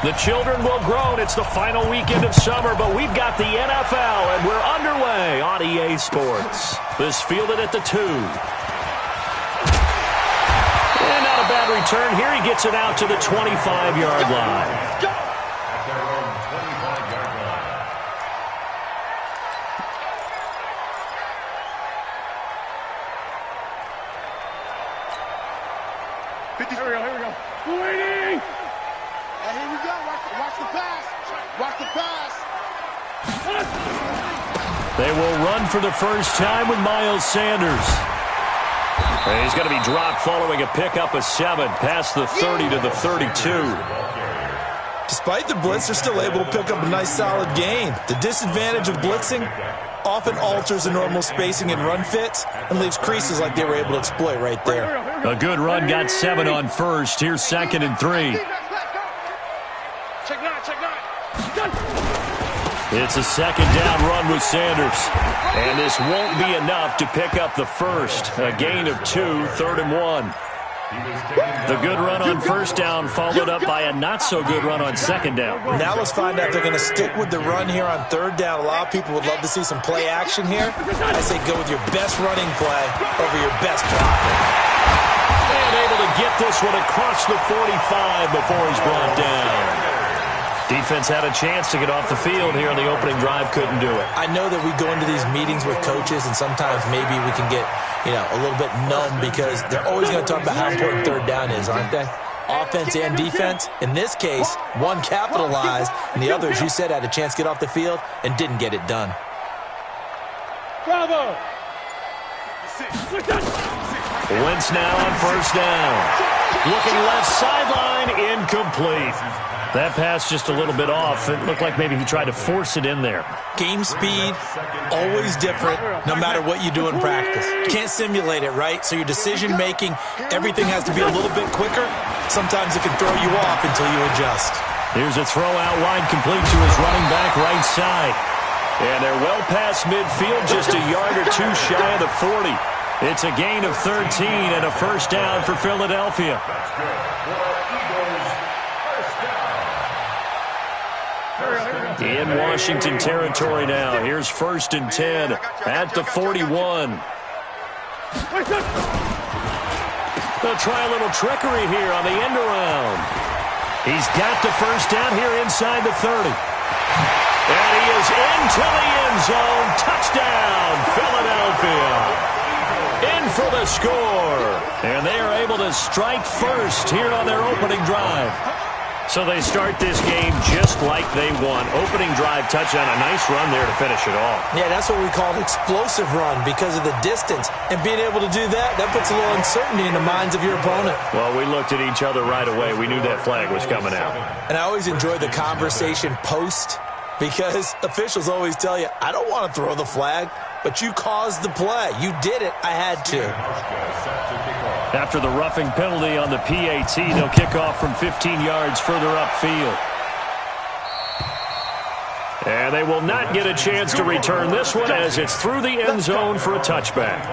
The children will groan. It's the final weekend of summer, but we've got the NFL, and we're underway on EA Sports. This fielded at the 2. And not a bad return. Here he gets it out to the 25-yard line. Here we go. Waiting! And here we go. Watch the pass. Watch the pass. They will run for the first time with Miles Sanders. And he's going to be dropped following a pickup of 7 past the 30 to the 32. Despite the blitz, they're still able to pick up a nice solid gain. The disadvantage of blitzing often alters the normal spacing and run fits and leaves creases like they were able to exploit right there. A good run got 7 on first. Here's 2nd and 3. Check 9. It's a 2nd down run with Sanders. And this won't be enough to pick up the first. A gain of 2, 3rd and 1. The good run on first down followed up by a not-so-good run on 2nd down. Now let's find out if they're going to stick with the run here on 3rd down. A lot of people would love to see some play action here. I say go with your best running play over your best blocking. And able to get this one across the 45 before he's brought down. Defense had a chance to get off the field here on the opening drive, couldn't do it. I know that we go into these meetings with coaches, and sometimes maybe we can get, a little bit numb because they're always going to talk about how important 3rd down is, aren't they? Offense and defense. In this case, one capitalized, and the other, as you said, had a chance to get off the field and didn't get it done. Bravo! Wentz now on first down. Looking left sideline, incomplete. That pass just a little bit off. It looked like maybe he tried to force it in there. Game speed, always different, no matter what you do in practice. You can't simulate it, right? So your decision-making, everything has to be a little bit quicker. Sometimes it can throw you off until you adjust. Here's a throw out wide, complete to his running back right side. And they're well past midfield, just a yard or 2 shy of the 40. It's a gain of 13 and a first down for Philadelphia. In Washington territory now. Here's 1st and 10 at the 41. They'll try a little trickery here on the end around. He's got the first down here inside the 30. And he is into the end zone. Touchdown, Philadelphia. In for the score. And they are able to strike first here on their opening drive. So they start this game just like they won. Opening drive touchdown, a nice run there to finish it all. Yeah, that's what we call an explosive run because of the distance. And being able to do that puts a little uncertainty in the minds of your opponent. Well, we looked at each other right away. We knew that flag was coming out. And I always enjoy the conversation post because officials always tell you, I don't want to throw the flag, but you caused the play. You did it. I had to. After the roughing penalty on the PAT, they'll kick off from 15 yards further upfield. And they will not get a chance to return this one as it's through the end zone for a touchback.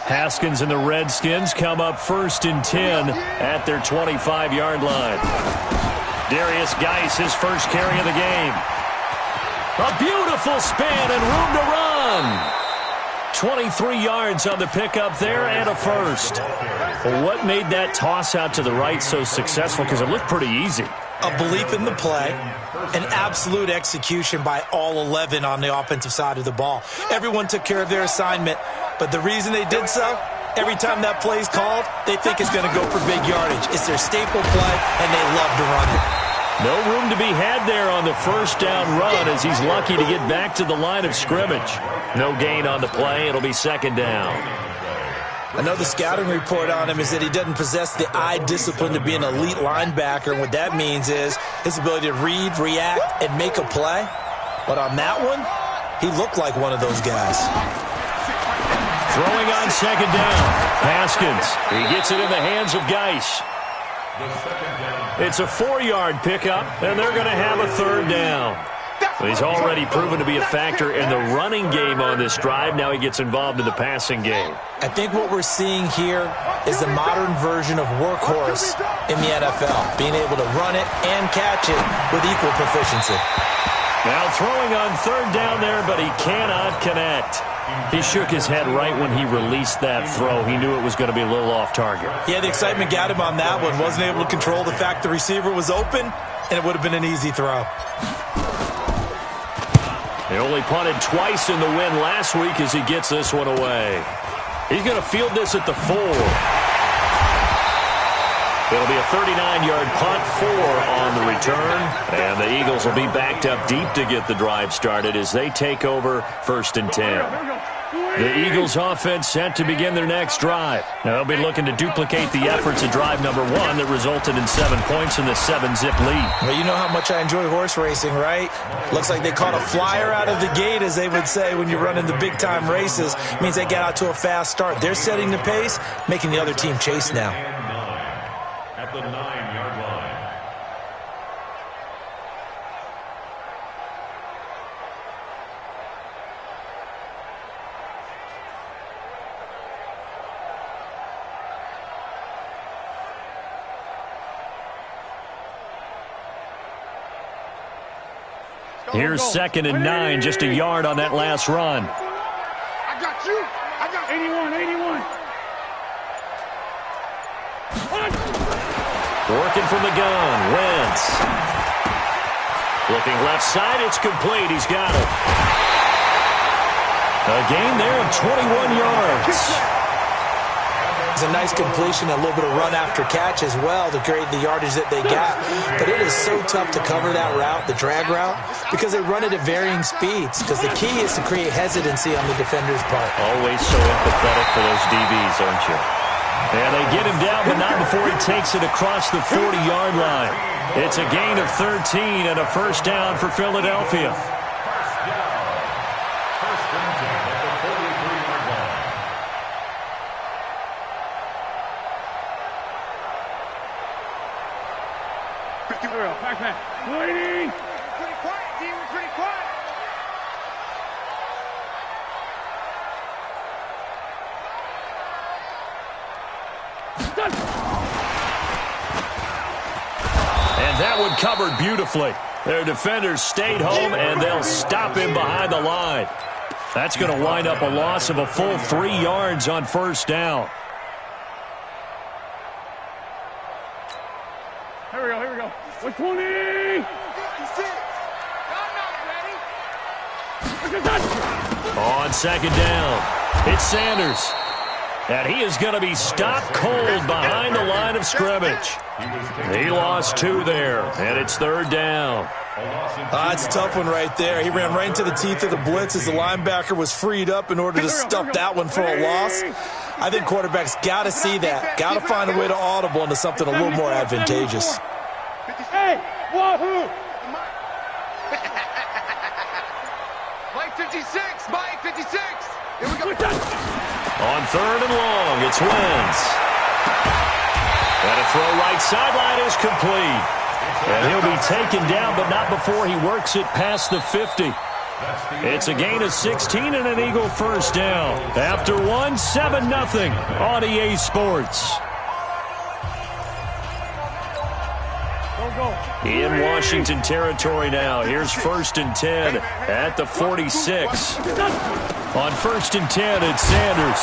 Haskins and the Redskins come up 1st and 10 at their 25-yard line. Darius Geis, his first carry of the game. A beautiful spin and room to run. 23 yards on the pickup there and a first. Well, what made that toss out to the right so successful? Because it looked pretty easy. A belief in the play, an absolute execution by all 11 on the offensive side of the ball. Everyone took care of their assignment, but the reason they did so, every time that play's called, they think it's going to go for big yardage. It's their staple play, and they love to run it. No room to be had there on the first down run as he's lucky to get back to the line of scrimmage. No gain on the play. It'll be 2nd down. I know the scouting report on him is that he doesn't possess the eye discipline to be an elite linebacker. And what that means is his ability to read, react, and make a play. But on that one, he looked like one of those guys. Throwing on 2nd down. Haskins. He gets it in the hands of Geis. It's a 4-yard pickup, and they're going to have a 3rd down. Well, he's already proven to be a factor in the running game on this drive. Now he gets involved in the passing game. I think what we're seeing here is the modern version of workhorse in the NFL, being able to run it and catch it with equal proficiency. Now throwing on third down there, but he cannot connect. He shook his head right when he released that throw. He knew it was going to be a little off target. Yeah, the excitement got him on that one. Wasn't able to control the fact the receiver was open, and it would have been an easy throw. They only punted twice in the win last week as he gets this one away. He's going to field this at the 4. It'll be a 39-yard punt, 4 on the return. And the Eagles will be backed up deep to get the drive started as they take over 1st and 10. The Eagles offense set to begin their next drive. Now they'll be looking to duplicate the efforts of drive number 1 that resulted in 7 points in the 7-zip lead. Well, you know how much I enjoy horse racing, right? Looks like they caught a flyer out of the gate, as they would say when you're running the big-time races. It means they get out to a fast start. They're setting the pace, making the other team chase now. At the 9-yard line. Here's 2nd and 9, just a yard on that last run. I got you. I got 81, 81. Working from the gun, Wentz. Looking left side, it's complete. He's got it. A gain there of 21 yards. It's a nice completion, a little bit of run after catch as well to create the yardage that they got. But it is so tough to cover that route, the drag route, because they run it at varying speeds. Because the key is to create hesitancy on the defender's part. Always so empathetic for those DBs, aren't you? And they get him down, but not before he takes it across the 40-yard line. It's a gain of 13 and a first down for Philadelphia. First down at the 43-yard line. Waiting. Pretty quiet, team. We're pretty quiet. And that one covered beautifully. Their defenders stayed home, and they'll stop him behind the line. That's going to wind up a loss of a full 3 yards on first down. Here we go, here we go. 120. On second down, it's Sanders. And he is going to be stopped cold behind the line of scrimmage. He lost 2 there, and it's third down. That's a tough one right there. He ran right into the teeth of the blitz as the linebacker was freed up in order to stuff that one for a loss. I think quarterbacks got to see that. Got to find a way to audible into something a little more advantageous. Hey, wahoo! Mike 56, Mike 56. Here we go. On third and long, it's Wentz. And a throw right sideline is complete. And he'll be taken down, but not before he works it past the 50. It's a gain of 16 and an Eagle first down. After 1, 7-0 on EA Sports. In Washington territory now. Here's 1st and 10 at the 46. On 1st and 10, it's Sanders.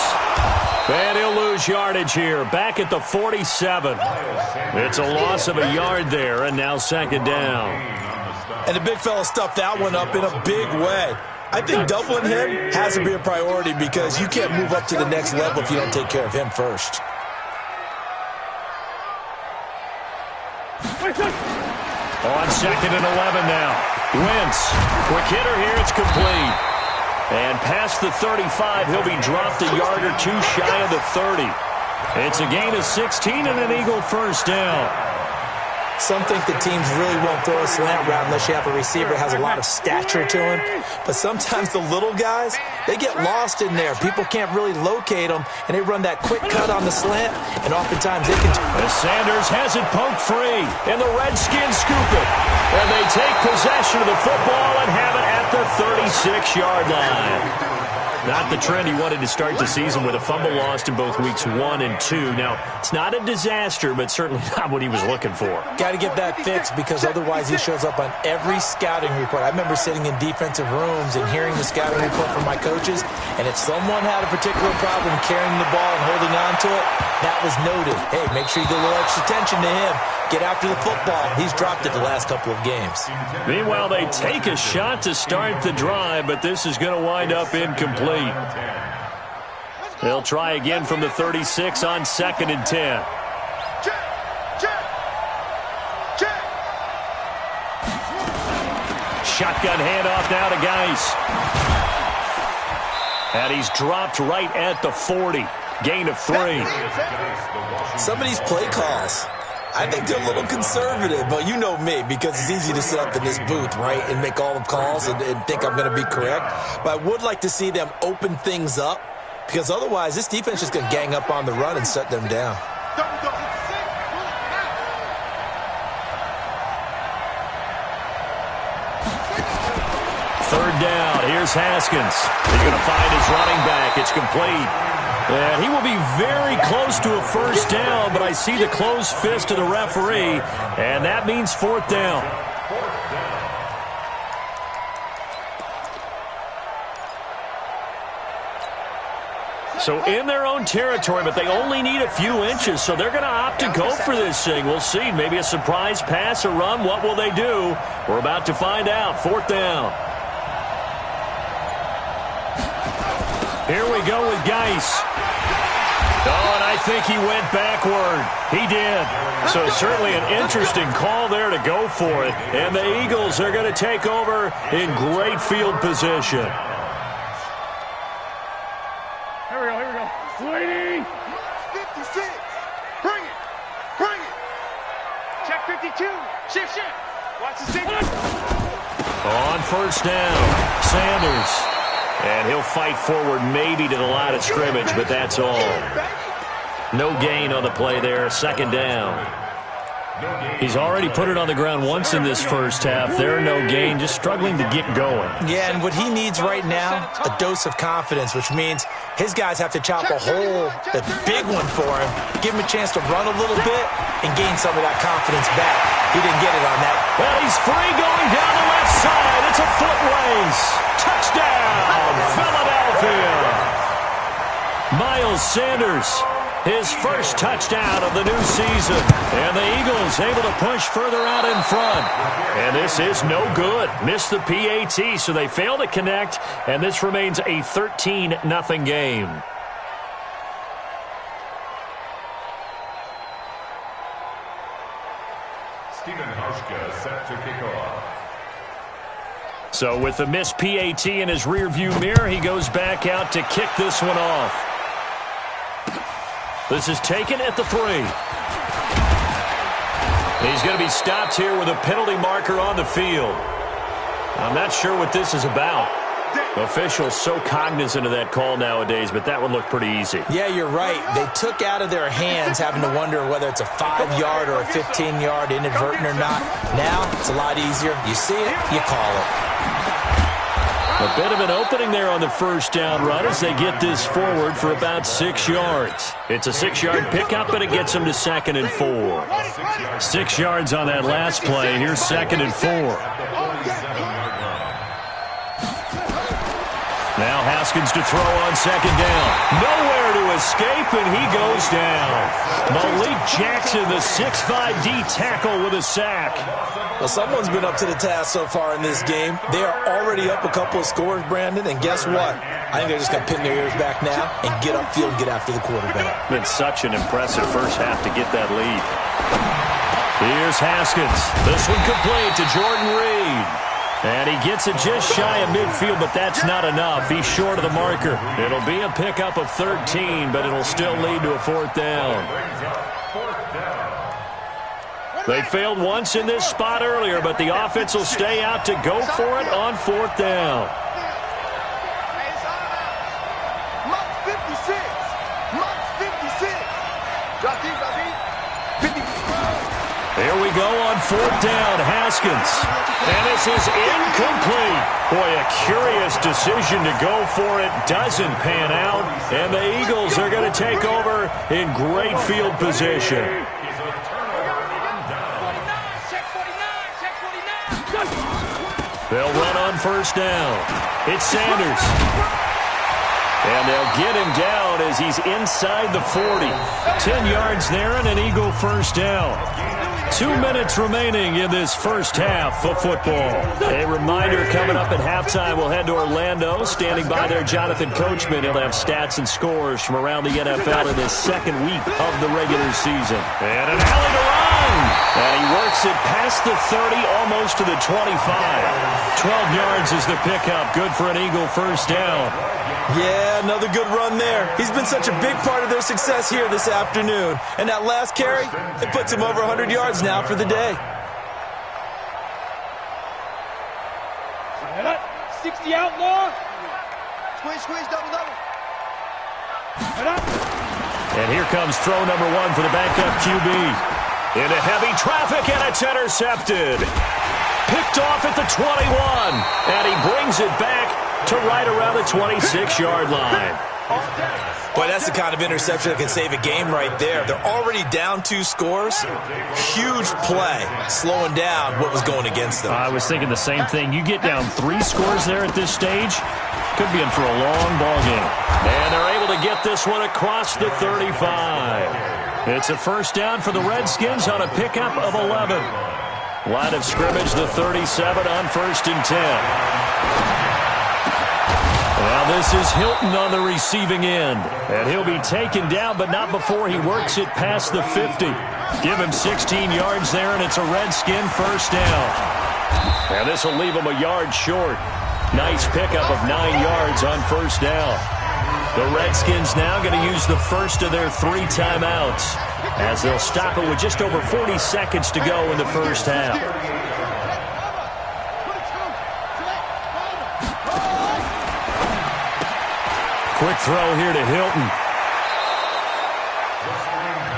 And he'll lose yardage here. Back at the 47. It's a loss of a yard there, and now second down. And the big fella stuffed that one up in a big way. I think doubling him has to be a priority because you can't move up to the next level if you don't take care of him first. On 2nd and 11 now. Wentz. Quick hitter here. It's complete. And past the 35, he'll be dropped a yard or 2 shy of the 30. It's a gain of 16 and an Eagle first down. Some think the teams really won't throw a slant route unless you have a receiver that has a lot of stature to him. But sometimes the little guys, they get lost in there. People can't really locate them, and they run that quick cut on the slant, and oftentimes they can... As Sanders has it poked free, and the Redskins scoop it. And they take possession of the football and have it at the 36-yard line. Not the trend he wanted to start the season with a fumble lost in both weeks 1 and 2. Now, it's not a disaster, but certainly not what he was looking for. Got to get that fixed because otherwise he shows up on every scouting report. I remember sitting in defensive rooms and hearing the scouting report from my coaches, and if someone had a particular problem carrying the ball and holding on to it, that was noted. Hey, make sure you get a little extra attention to him. Get after the football. He's dropped it the last couple of games. Meanwhile, they take a shot to start the drive, but this is going to wind up incomplete. They'll try again from the 36 on 2nd and 10. Shotgun handoff now to Geis. And he's dropped right at the 40. Gain of 3. Some of these play calls, I think they're a little conservative, but you know me, because it's easy to sit up in this booth, right, and make all the calls and think I'm going to be correct. But I would like to see them open things up, because otherwise this defense is going to gang up on the run and shut them down. Third down. Here's Haskins. He's going to find his running back. It's complete. And he will be very close to a first down, but I see the closed fist of the referee, and that means 4th down. So in their own territory, but they only need a few inches, so they're going to opt to go for this thing. We'll see. Maybe a surprise pass or run. What will they do? We're about to find out. 4th down. Here we go with Geis. Oh, and I think he went backward. He did. So certainly an interesting call there to go for it. And the Eagles are going to take over in great field position. Here we go. Waiting. 56. Bring it. Check 52. Shift. Watch the signal. On first down, Sanders. And he'll fight forward maybe to the line of scrimmage, but that's all. No gain on the play there. 2nd down. He's already put it on the ground once in this first half. There, no gain, just struggling to get going. Yeah, and what he needs right now, a dose of confidence, which means his guys have to chop a hole, a big one for him, give him a chance to run a little bit and gain some of that confidence back. He didn't get it on that. Well, he's free going down the left side. It's a foot race. Touchdown, Philadelphia. Miles Sanders, his first touchdown of the new season. And the Eagles able to push further out in front. And this is no good. Missed the PAT, so they fail to connect. And this remains a 13-0 game. Set to kick off. So with the missed PAT in his rearview mirror, he goes back out to kick this one off. This is taken at the 3. He's going to be stopped here with a penalty marker on the field. I'm not sure what this is about. Officials so cognizant of that call nowadays, but that would look pretty easy. Yeah, you're right. They took out of their hands having to wonder whether it's a 5-yard or a 15-yard inadvertent or not. Now, it's a lot easier. You see it, you call it. A bit of an opening there on the first down run as they get this forward for about 6 yards. It's a 6-yard pickup, but it gets them to 2nd and 4. 6 yards on that last play. Here's 2nd and 4. Now Haskins to throw on 2nd down. Nowhere to escape, and he goes down. Malik Jackson, the 6'5" D tackle with a sack. Well, someone's been up to the task so far in this game. They are already up a couple of scores, Brandon, and guess what? I think they're just going to pin their ears back now and get upfield and get after the quarterback. Been such an impressive first half to get that lead. Here's Haskins. This one complete to Jordan Reed. And he gets it just shy of midfield, but that's not enough. He's short of the marker. It'll be a pickup of 13, but it'll still lead to a 4th down. They failed once in this spot earlier, but the offense will stay out to go for it on 4th down. Here we go on 4th down, Haskins. And this is incomplete. Boy, a curious decision to go for it. Doesn't pan out. And the Eagles are going to take over in great field position. They'll run on 1st down. It's Sanders. And they'll get him down as he's inside the 40. 10 yards there and an Eagle 1st down. 2 minutes remaining in this first half of football. A reminder, coming up at halftime, we'll head to Orlando. Standing by there, Jonathan Coachman. He'll have stats and scores from around the NFL in this second week of the regular season. And an alley to run. And he works it past the 30, almost to the 25. 12 yards is the pickup. Good for an Eagle 1st down. Yeah, another good run there. He's been such a big part of their success here this afternoon. And that last carry, it puts him over 100 yards now for the day. 60 outlaw. Squeeze, double. And here comes throw number 1 for the backup QB. Into heavy traffic, and it's intercepted. Picked off at the 21, and he brings it back to right around the 26-yard line. Boy, that's the kind of interception that can save a game right there. They're already down 2 scores. Huge play, slowing down what was going against them. I was thinking the same thing. You get down 3 scores there at this stage, could be in for a long ball game. And they're able to get this one across the 35. It's a 1st down for the Redskins on a pickup of 11. Line of scrimmage, the 37 on 1st and 10. Now this is Hilton on the receiving end. And he'll be taken down, but not before he works it past the 50. Give him 16 yards there, and it's a Redskin 1st down. And this will leave him a yard short. Nice pickup of 9 yards on 1st down. The Redskins now going to use the first of their 3 timeouts, as they'll stop it with just over 40 seconds to go in the first half. Quick throw here to Hilton.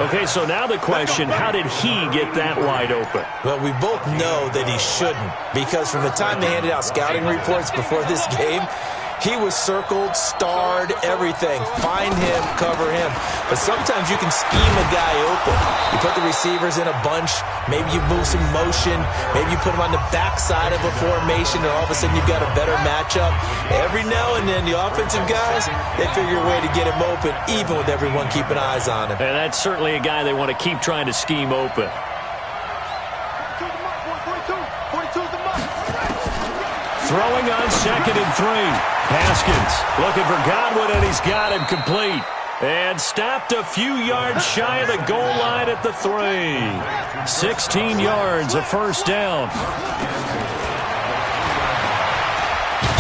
Okay, so now the question, how did he get that wide open? Well, we both know that he shouldn't, because from the time they handed out scouting reports before this game, he was circled, starred, everything. Find him, cover him. But sometimes you can scheme a guy open. You put the receivers in a bunch. Maybe you move some motion. Maybe you put him on the backside of a formation, and all of a sudden you've got a better matchup. Every now and then, the offensive guys, they figure a way to get him open, even with everyone keeping eyes on him. And that's certainly a guy they want to keep trying to scheme open. Throwing on 2nd and 3. Haskins looking for Godwin, and he's got him complete. And stopped a few yards shy of the goal line at the 3. 16 yards, a 1st down.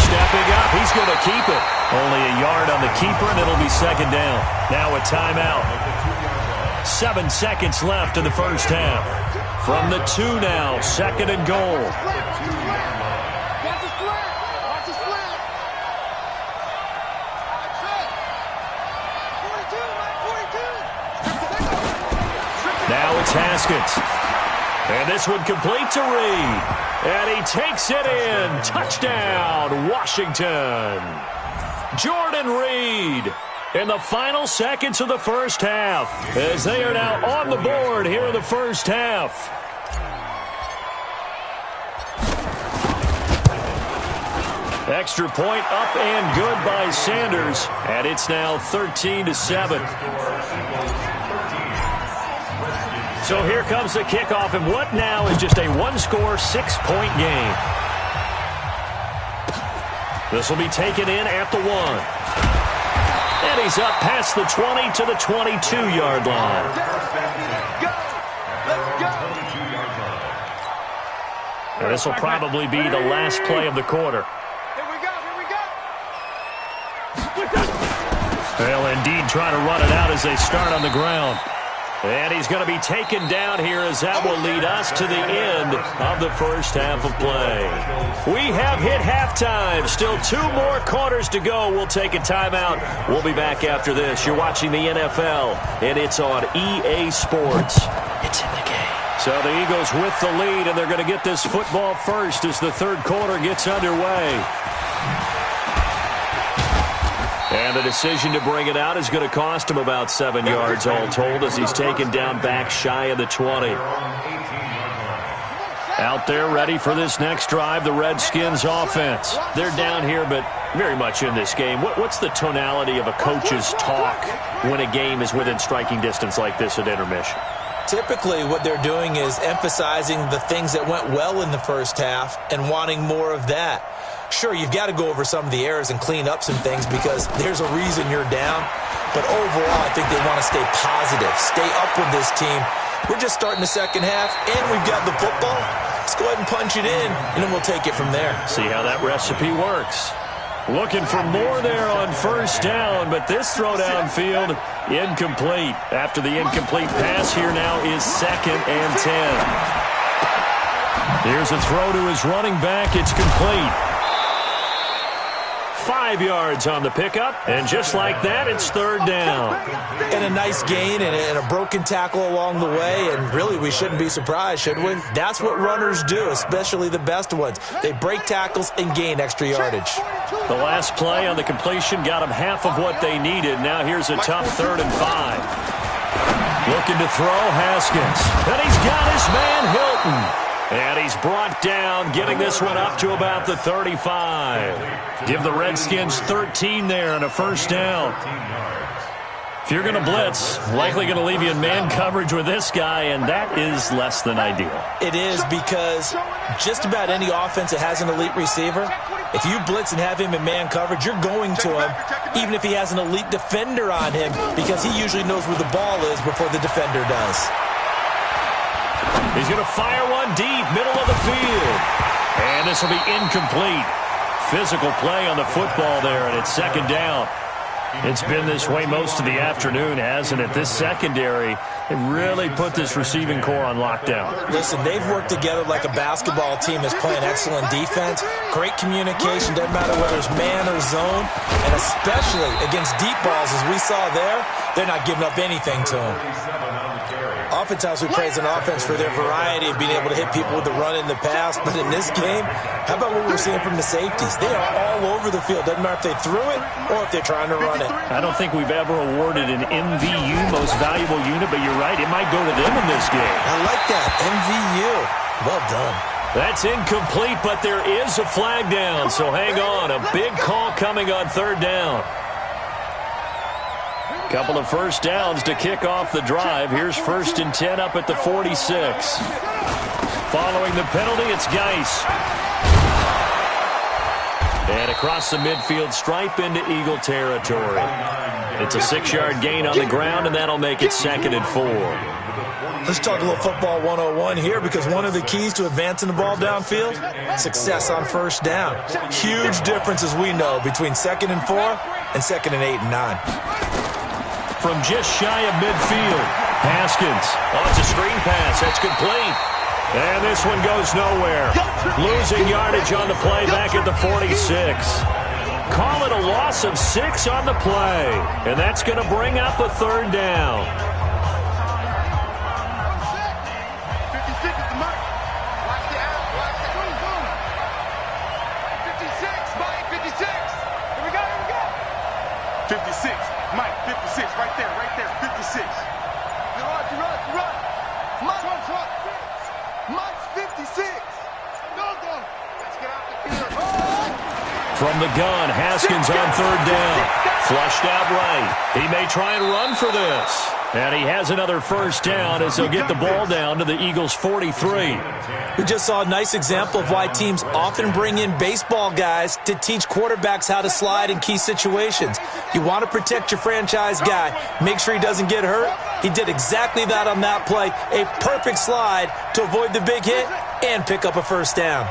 Stepping up, he's going to keep it. Only a yard on the keeper, and it'll be 2nd down. Now a timeout. 7 seconds left in the first half. From the 2 now, 2nd and goal. Now it's Haskins. And this one complete to Reed. And he takes it in. Touchdown, Washington. Jordan Reed in the final seconds of the first half, as they are now on the board here in the first half. Extra point up and good by Sanders. And it's now 13-7. So here comes the kickoff, and what now is just a 1-score, 6-point game. This will be taken in at the 1. And he's up past the 20 to the 22-yard line. And this will probably be the last play of the quarter. They'll indeed try to run it out as they start on the ground. And he's going to be taken down here as that will lead us to the end of the first half of play. We have hit halftime. Still 2 more quarters to go. We'll take a timeout. We'll be back after this. You're watching the NFL, and it's on EA Sports. It's in the game. So the Eagles with the lead, and they're going to get this football first as the third quarter gets underway. And the decision to bring it out is going to cost him about 7 yards all told as he's taken down back shy of the 20. Out there ready for this next drive, the Redskins offense. They're down here, but very much in this game. What's the tonality of a coach's talk when a game is within striking distance like this at intermission? Typically, what they're doing is emphasizing the things that went well in the first half and wanting more of that. Sure, you've got to go over some of the errors and clean up some things because there's a reason you're down. But overall, I think they want to stay positive, stay up with this team. We're just starting the second half, and we've got the football. Let's go ahead and punch it in, and then we'll take it from there. See how that recipe works. Looking for more there on first down, but this throw downfield, incomplete. After the incomplete pass, here now is 2nd and 10. Here's a throw to his running back. It's complete. 5 yards on the pickup, and just like that, it's third down. And a nice gain and a broken tackle along the way, and really we shouldn't be surprised, should we? That's what runners do, especially the best ones. They break tackles and gain extra yardage. The last play on the completion got them half of what they needed. Now here's a tough 3rd and 5. Looking to throw, Haskins. And he's got his man, Hilton. And he's brought down, getting this one up to about the 35. Give the Redskins 13 there and a first down. If you're going to blitz, likely going to leave you in man coverage with this guy, and that is less than ideal. It is because just about any offense that has an elite receiver, if you blitz and have him in man coverage, you're going to him, even if he has an elite defender on him, because he usually knows where the ball is before the defender does. He's going to fire one deep, middle of the field. And this will be incomplete. Physical play on the football there, and it's 2nd down. It's been this way most of the afternoon, hasn't it? This secondary, they really put this receiving core on lockdown. Listen, they've worked together like a basketball team that's playing excellent defense. Great communication, doesn't matter whether it's man or zone. And especially against deep balls, as we saw there, they're not giving up anything to them. Oftentimes we praise an offense for their variety of being able to hit people with the run in the pass, but in this game, how about what we're seeing from the safeties? They are all over the field. Doesn't matter if they threw it or if they're trying to run it. I don't think we've ever awarded an MVU, most valuable unit, but you're right, it might go to them in this game. I like that, MVU. Well done. That's incomplete, but there is a flag down, so hang on. A big call coming on 3rd down. Couple of first downs to kick off the drive. Here's 1st and 10 up at the 46. Following the penalty, it's Geis. And across the midfield stripe into Eagle territory. It's a 6-yard gain on the ground, and that'll make it 2nd and 4. Let's talk a little football 101 here, because one of the keys to advancing the ball downfield, success on first down. Huge difference, as we know, between 2nd and 4 and 2nd and 8 and 9. From just shy of midfield, Haskins. Oh, it's a screen pass. That's complete. And this one goes nowhere. Losing yardage on the play back at the 46. Call it a loss of 6 on the play. And that's going to bring up a 3rd down. 56 is the mark. Watch the out. Watch the boom, boom. 56, Mike, 56. Here we go, here we go. 56, Mike, 56, right there, 56. You run. Mike, Mike's 56. Go. Let's get out the field. From the gun, Haskins on 3rd down. Flushed out right. He may try and run for this. And he has another first down as he'll get the ball down to the Eagles' 43. We just saw a nice example of why teams often bring in baseball guys to teach quarterbacks how to slide in key situations. You want to protect your franchise guy. Make sure he doesn't get hurt. He did exactly that on that play. A perfect slide to avoid the big hit and pick up a first down.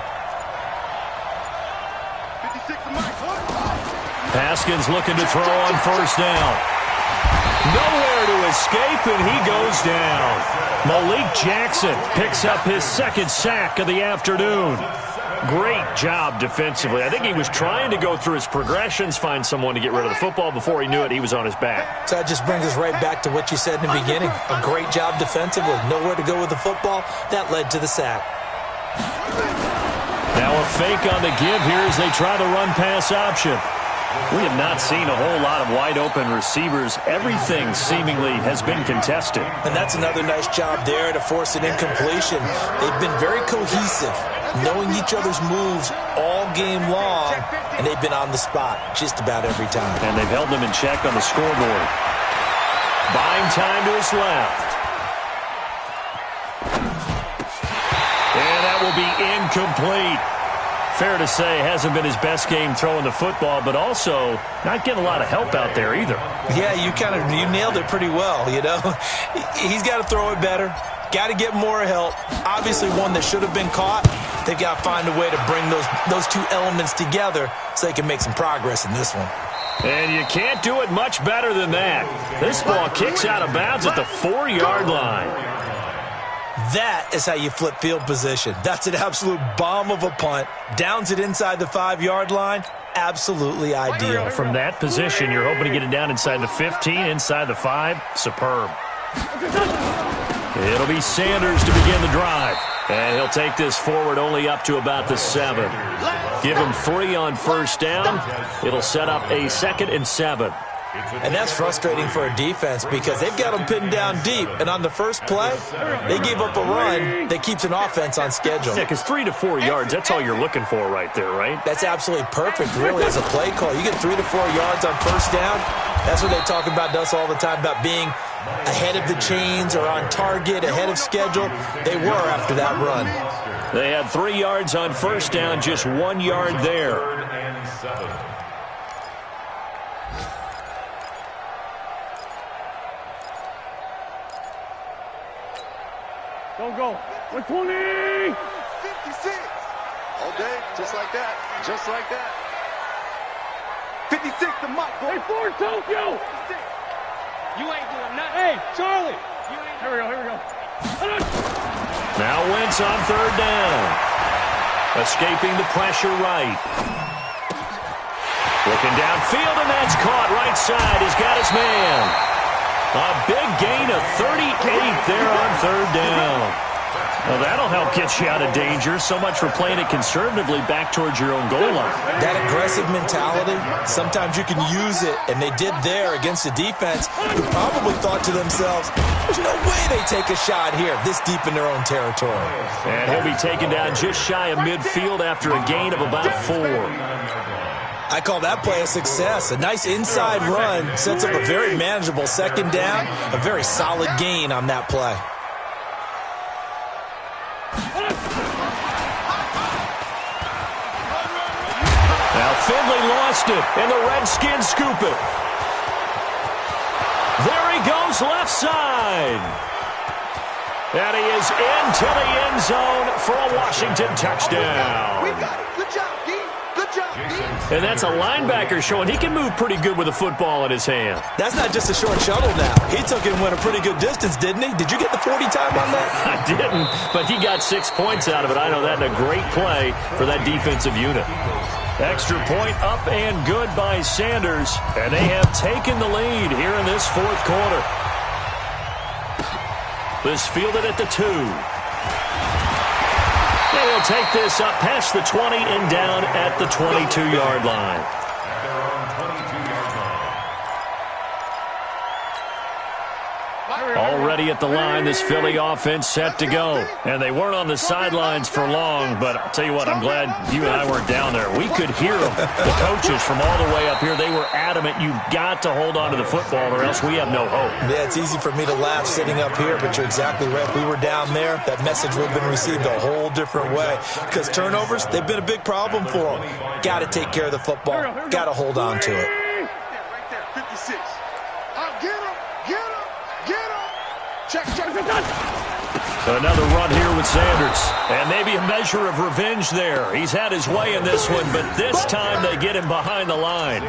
Haskins looking to throw on first down. Nowhere to escape, and he goes down. Malik Jackson picks up his second sack of the afternoon. Great job defensively. I think he was trying to go through his progressions, find someone to get rid of the football. Before he knew it, he was on his back. So that just brings us right back to what you said in the beginning. A great job defensively. Nowhere to go with the football. That led to the sack. Now a fake on the give here as they try the run-pass option. We have not seen a whole lot of wide-open receivers. Everything seemingly has been contested. And that's another nice job there to force an incompletion. They've been very cohesive, knowing each other's moves all game long, and they've been on the spot just about every time. And they've held them in check on the scoreboard. Buying time to his left. And that will be incomplete. Fair to say, hasn't been his best game throwing the football, but also not getting a lot of help out there either. Yeah, you nailed it pretty well, you know. He's got to throw it better. Got to get more help. Obviously one that should have been caught. They've got to find a way to bring those two elements together so they can make some progress in this one. And you can't do it much better than that. This ball kicks out of bounds at the 4-yard line. That is how you flip field position. That's an absolute bomb of a punt. Downs it inside the 5-yard line. Absolutely ideal. From that position, you're hoping to get it down inside the 15, inside the 5. Superb. It'll be Sanders to begin the drive. And he'll take this forward only up to about the 7. Give him 3 on first down. It'll set up a 2nd and 7. And that's frustrating for a defense because they've got them pinned down deep. And on the first play, they gave up a run that keeps an offense on schedule. Yeah, because 3 to 4 yards, that's all you're looking for right there, right? That's absolutely perfect, really, as a play call. You get 3 to 4 yards on first down. That's what they talk about us all the time, about being ahead of the chains or on target, ahead of schedule. They were after that run. They had 3 yards on first down, just 1 yard there. Go. 120! 56. All day, just like that. Just like that. 56 to Mike. Hey, Ford, Tokyo! You ain't doing nothing. Hey, Charlie! Here we go. Now Wentz on 3rd down. Escaping the pressure right. Looking downfield, and that's caught right side. He's got his man. A big gain of 38 there on 3rd down. Well, that'll help get you out of danger. So much for playing it conservatively back towards your own goal line. That aggressive mentality, sometimes you can use it, and they did there against a defense who probably thought to themselves, there's no way they take a shot here this deep in their own territory. And he'll be taken down just shy of midfield after a gain of about 4. I call that play a success. A nice inside run sets up a very manageable 2nd down, a very solid gain on that play. Now Finley lost it, and the Redskins scoop it. There he goes left side. And he is into the end zone for a Washington touchdown. We got it. Good job, D. Good job, D. And that's a linebacker showing he can move pretty good with a football in his hand. That's not just a short shuttle now. He took it and went a pretty good distance, didn't he? Did you get the 40 time on that? I didn't, but he got 6 points out of it. I know that, and a great play for that defensive unit. Extra point up and good by Sanders, and they have taken the lead here in this 4th quarter. This fielded at the 2. They will take this up past the 20 and down at the 22-yard line. Already at the line, this Philly offense set to go. And they weren't on the sidelines for long, but I'll tell you what, I'm glad you and I weren't down there. We could hear them, the coaches from all the way up here. They were adamant, you've got to hold on to the football or else we have no hope. Yeah, it's easy for me to laugh sitting up here, but you're exactly right. If we were down there, that message would have been received a whole different way. Because turnovers, they've been a big problem for them. Got to take care of the football. Got to hold on to it. Right there, 56. Get him. Check. Another run here with Sanders. And maybe a measure of revenge there. He's had his way in this one, but this time they get him behind the line.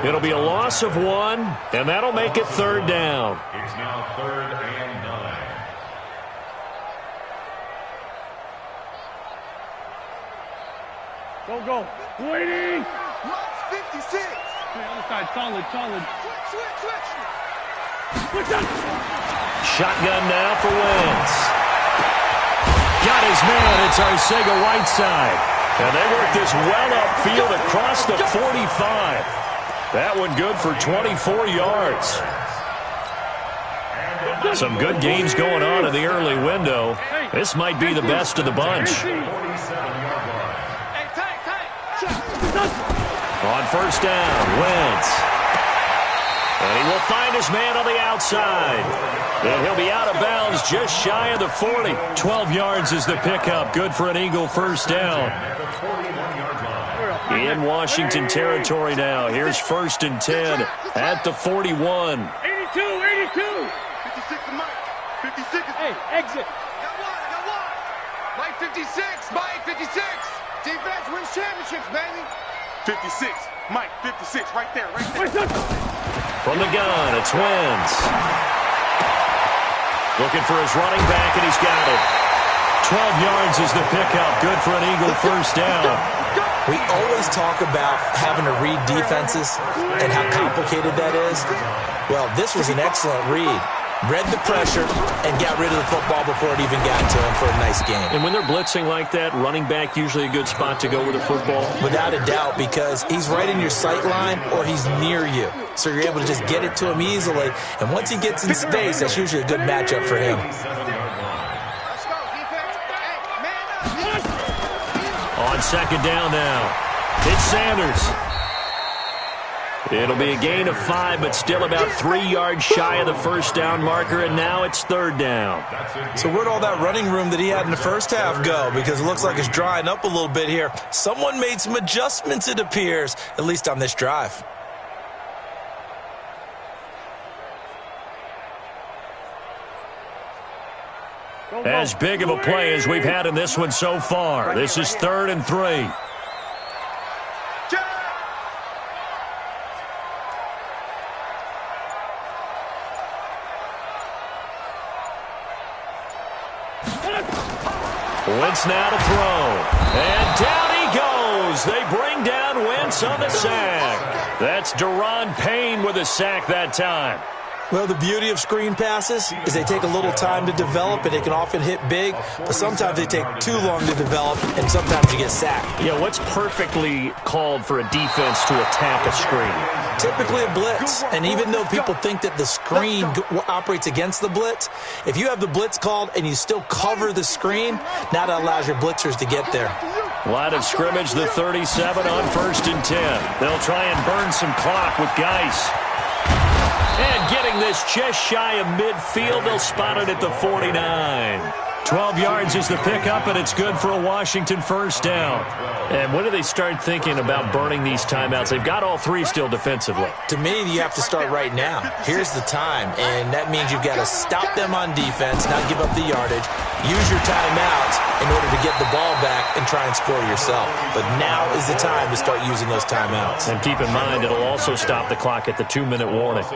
It'll be a loss of 1, and that'll make it third down. It's now 3rd and 9. Don't go. Waiting. Watch 56. Hey, other side, solid. Switch. Switch up. Shotgun now for Wentz. Got his man. It's Arcega-Whiteside. And they work this well upfield across the 45. That one good for 24 yards. Some good gains going on in the early window. This might be the best of the bunch. On first down, Wentz. And he will find his man on the outside. And he'll be out of bounds just shy of the 40. 12 yards is the pickup. Good for an Eagle first down. In Washington territory now. Here's 1st and 10 at the 41. 82. 56 to Mike. 56. Hey, exit. I got one. Mike 56. Mike 56. Defense wins championships, baby. 56. Mike 56. Right there. From the gun, it's Wentz. Looking for his running back, and he's got it. 12 yards is the pickup. Good for an Eagle first down. We always talk about having to read defenses and how complicated that is. Well, this was an excellent read. Read the pressure and got rid of the football before it even got to him for a nice game. And when they're blitzing like that, running back usually a good spot to go with the football? Without a doubt, because he's right in your sight line or he's near you. So you're able to just get it to him easily. And once he gets in space, that's usually a good matchup for him. On second down now, it's Sanders. It'll be a gain of 5, but still about 3 yards shy of the first down marker, and now it's third down. So where'd all that running room that he had in the first half go? Because it looks like it's drying up a little bit here. Someone made some adjustments, it appears, at least on this drive. As big of a play as we've had in this one so far. This is 3rd and 3. Wentz now to throw. And down he goes. They bring down Wentz on the sack. That's Daron Payne with a sack that time. Well, the beauty of screen passes is they take a little time to develop, and they can often hit big, but sometimes they take too long to develop, and sometimes you get sacked. Yeah, what's perfectly called for a defense to attack a screen? Typically a blitz, and even though people think that the screen operates against the blitz, if you have the blitz called and you still cover the screen, now that allows your blitzers to get there. Line of scrimmage, the 37 on 1st and 10. They'll try and burn some clock with Geis. And getting this just shy of midfield, they'll spot it at the 49. 12 yards is the pickup, and it's good for a Washington first down. And when do they start thinking about burning these timeouts? They've got all 3 still defensively. To me, you have to start right now. Here's the time, and that means you've got to stop them on defense, not give up the yardage, use your timeouts in order to get the ball back and try and score yourself. But now is the time to start using those timeouts. And keep in mind, it'll also stop the clock at the 2-minute warning.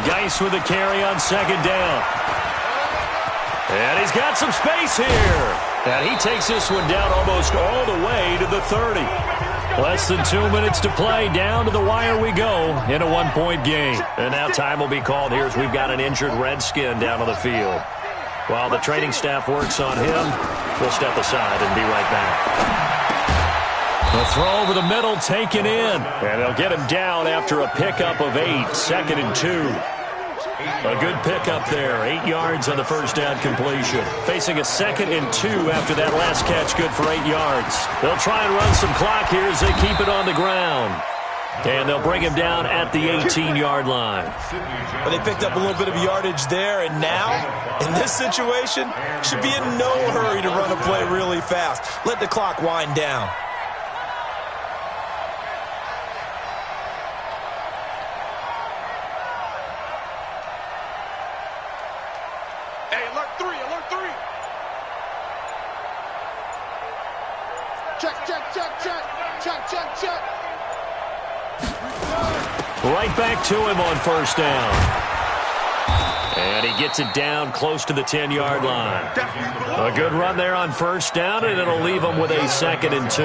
Geis with a carry on second down. And he's got some space here. And he takes this one down almost all the way to the 30. Less than 2 minutes to play. Down to the wire we go in a 1-point game. And now time will be called here as we've got an injured Redskin down on the field. While the training staff works on him, we'll step aside and be right back. The throw over the middle taken in. And they'll get him down after a pickup of 8. 2nd and 2. A good pickup there. 8 yards on the first down completion. Facing a 2nd and 2 after that last catch. Good for 8 yards. They'll try and run some clock here as they keep it on the ground. And they'll bring him down at the 18-yard line. But they picked up a little bit of yardage there, and now, in this situation, should be in no hurry to run a play really fast. Let the clock wind down. Check. Right back to him on first down. And he gets it down close to the 10-yard line. A good run there on first down, and it'll leave him with a 2nd and 2.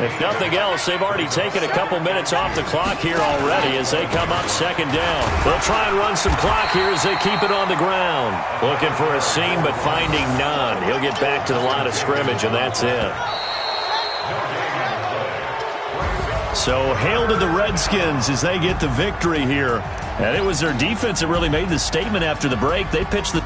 If nothing else, they've already taken a couple minutes off the clock here already as they come up 2nd down. They'll try and run some clock here as they keep it on the ground. Looking for a seam, but finding none. He'll get back to the line of scrimmage, and that's it. So hail to the Redskins as they get the victory here. And it was their defense that really made the statement after the break. They pitched the